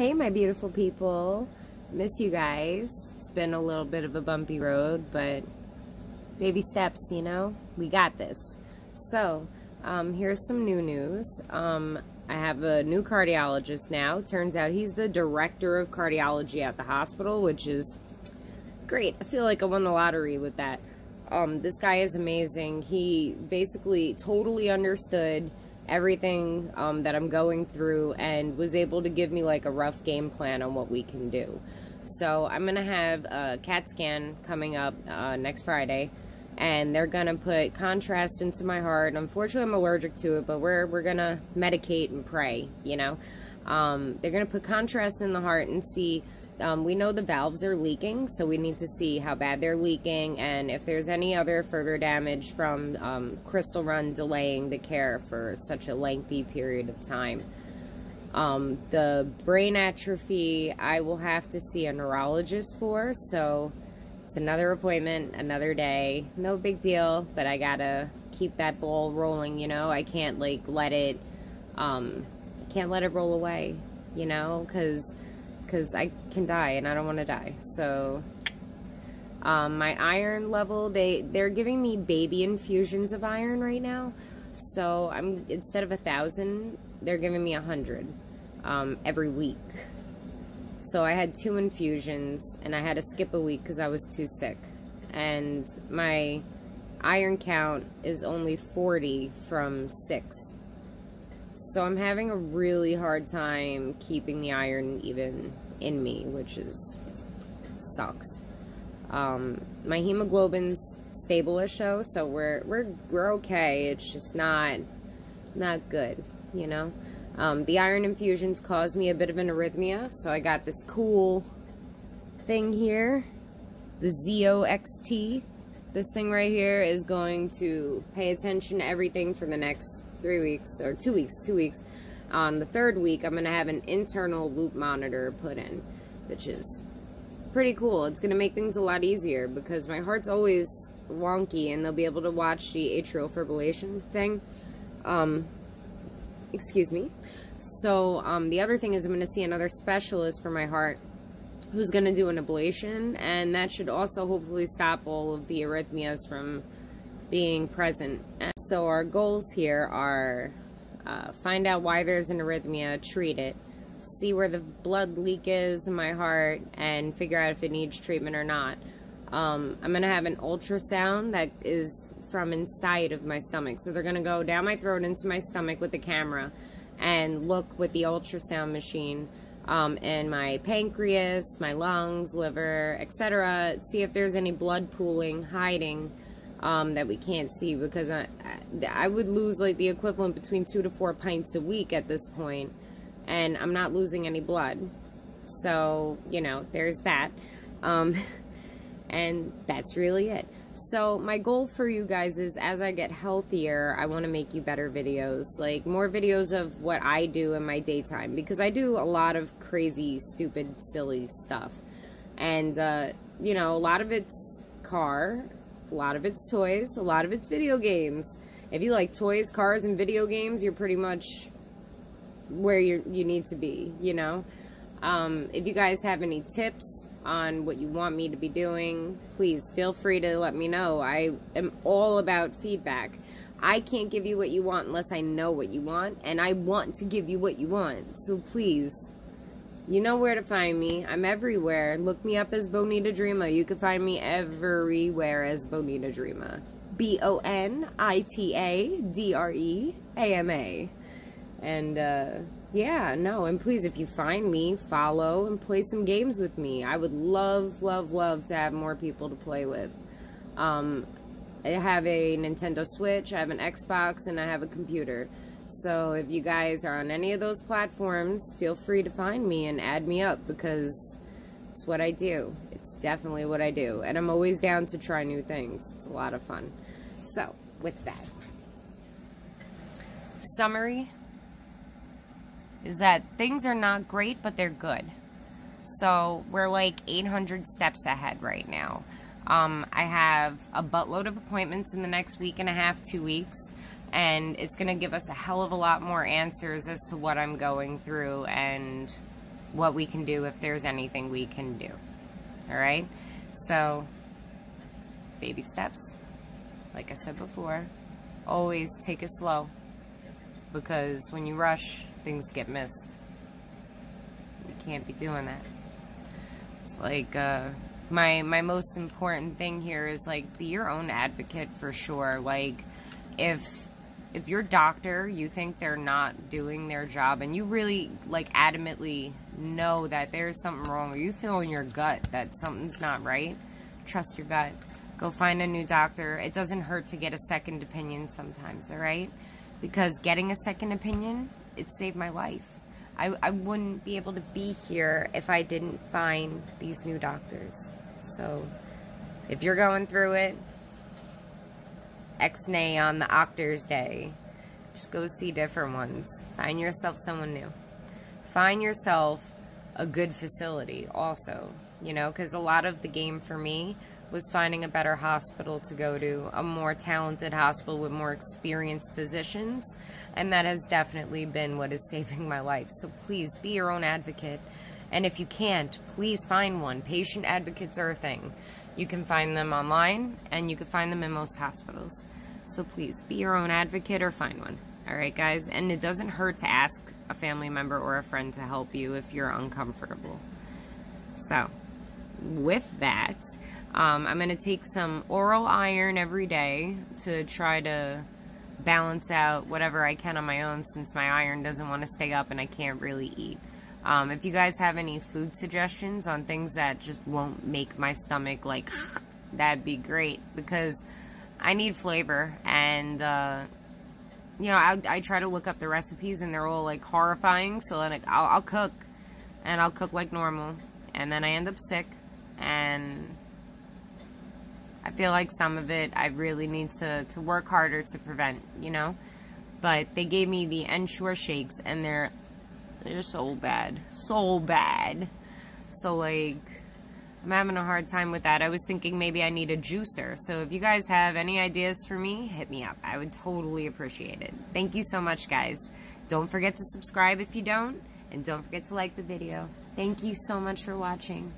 Hey, my beautiful people. Miss you guys. It's been a little bit of a bumpy road, but baby steps, you know? We got this. So, here's some new news. I have a new cardiologist now. Turns out he's the director of cardiology at the hospital, which is great. I feel like I won the lottery with that. This guy is amazing. He basically totally understood everything that I'm going through and was able to give me like a rough game plan on what we can do. So I'm going to have a CAT scan coming up next Friday, and they're going to put contrast into my heart. Unfortunately, I'm allergic to it, but we're going to medicate and pray, you know. They're going to put contrast in the heart and see. We know the valves are leaking, so we need to see how bad they're leaking and if there's any other further damage from Crystal Run delaying the care for such a lengthy period of time. The brain atrophy, I will have to see a neurologist for, so it's another appointment, another day. No big deal, but I gotta keep that ball rolling, you know. I can't, like, let it roll away, you know, because I can die and I don't want to die. So my iron level, they're giving me baby infusions of iron right now. So instead of 1,000, they're giving me 100 every week. So I had 2 infusions and I had to skip a week because I was too sick. And my iron count is only 40 from 6. So I'm having a really hard time keeping the iron even in me, which sucks. My hemoglobin's stable-ish though, so we're okay. It's just not good, you know. The iron infusions caused me a bit of an arrhythmia, so I got this cool thing here, the Zeo XT. This thing right here is going to pay attention to everything for the next 3 weeks, or 2 weeks, 2 weeks. On the 3rd week, I'm going to have an internal loop monitor put in, which is pretty cool. It's going to make things a lot easier because my heart's always wonky, and they'll be able to watch the atrial fibrillation thing. Excuse me. So, the other thing is I'm going to see another specialist for my heart who's going to do an ablation, and that should also hopefully stop all of the arrhythmias from being present. So our goals here are find out why there's an arrhythmia, treat it, see where the blood leak is in my heart, and figure out if it needs treatment or not. I'm going to have an ultrasound that is from inside of my stomach. So they're going to go down my throat into my stomach with the camera and look with the ultrasound machine in my pancreas, my lungs, liver, etc. See if there's any blood pooling, hiding, that we can't see, because I would lose like the equivalent between 2 to 4 pints a week at this point, and I'm not losing any blood. So, you know, there's that. And that's really it. So my goal for you guys is, as I get healthier, I want to make you better videos, like more videos of what I do in my daytime, because I do a lot of crazy, stupid, silly stuff. And, you know, a lot of it's car, a lot of it's toys, a lot of it's video games. If you like toys, cars, and video games, you're pretty much where you need to be, you know. If you guys have any tips on what you want me to be doing, please feel free to let me know. I am all about feedback. I can't give you what you want unless I know what you want, and I want to give you what you want. So please, you know where to find me. I'm everywhere. Look me up as Bonita Dreama. You can find me everywhere as Bonita Dreama. BONITADREAMA. And, yeah, no, and please, if you find me, follow and play some games with me. I would love, love, love to have more people to play with. I have a Nintendo Switch, I have an Xbox, and I have a computer. So if you guys are on any of those platforms, feel free to find me and add me up, because it's what I do. It's definitely what I do. And I'm always down to try new things. It's a lot of fun. So, with that. Summary is that things are not great, but they're good. So we're like 800 steps ahead right now. I have a buttload of appointments in the next week and a half, 2 weeks, and it's going to give us a hell of a lot more answers as to what I'm going through and what we can do if there's anything we can do. All right? So, baby steps. Like I said before, always take it slow, because when you rush, things get missed. You can't be doing that. It's like, my most important thing here is, like, be your own advocate for sure. Like, if your doctor, you think they're not doing their job, and you really, like, adamantly know that there's something wrong, or you feel in your gut that something's not right, trust your gut. Go find a new doctor. It doesn't hurt to get a second opinion sometimes, all right? Because getting a second opinion, it saved my life. I wouldn't be able to be here if I didn't find these new doctors. So, if you're going through it, X-nay on the Octor's Day, just go see different ones. Find yourself someone new. Find yourself a good facility also, you know, because a lot of the game for me was finding a better hospital to go to, a more talented hospital with more experienced physicians, and that has definitely been what is saving my life. So please, be your own advocate, and if you can't, please find one. Patient advocates are a thing. You can find them online, and you can find them in most hospitals. So please, be your own advocate or find one. Alright guys, and it doesn't hurt to ask a family member or a friend to help you if you're uncomfortable. So, with that, I'm going to take some oral iron every day to try to balance out whatever I can on my own, since my iron doesn't want to stay up and I can't really eat. If you guys have any food suggestions on things that just won't make my stomach like, that'd be great, because I need flavor, and you know, I try to look up the recipes and they're all like horrifying, so like I'll cook, and I'll cook like normal, and then I end up sick, and I feel like some of it I really need to work harder to prevent, you know. But they gave me the Ensure shakes, and they're so bad. So bad. So, like, I'm having a hard time with that. I was thinking maybe I need a juicer. So if you guys have any ideas for me, hit me up. I would totally appreciate it. Thank you so much, guys. Don't forget to subscribe if you don't. And don't forget to like the video. Thank you so much for watching.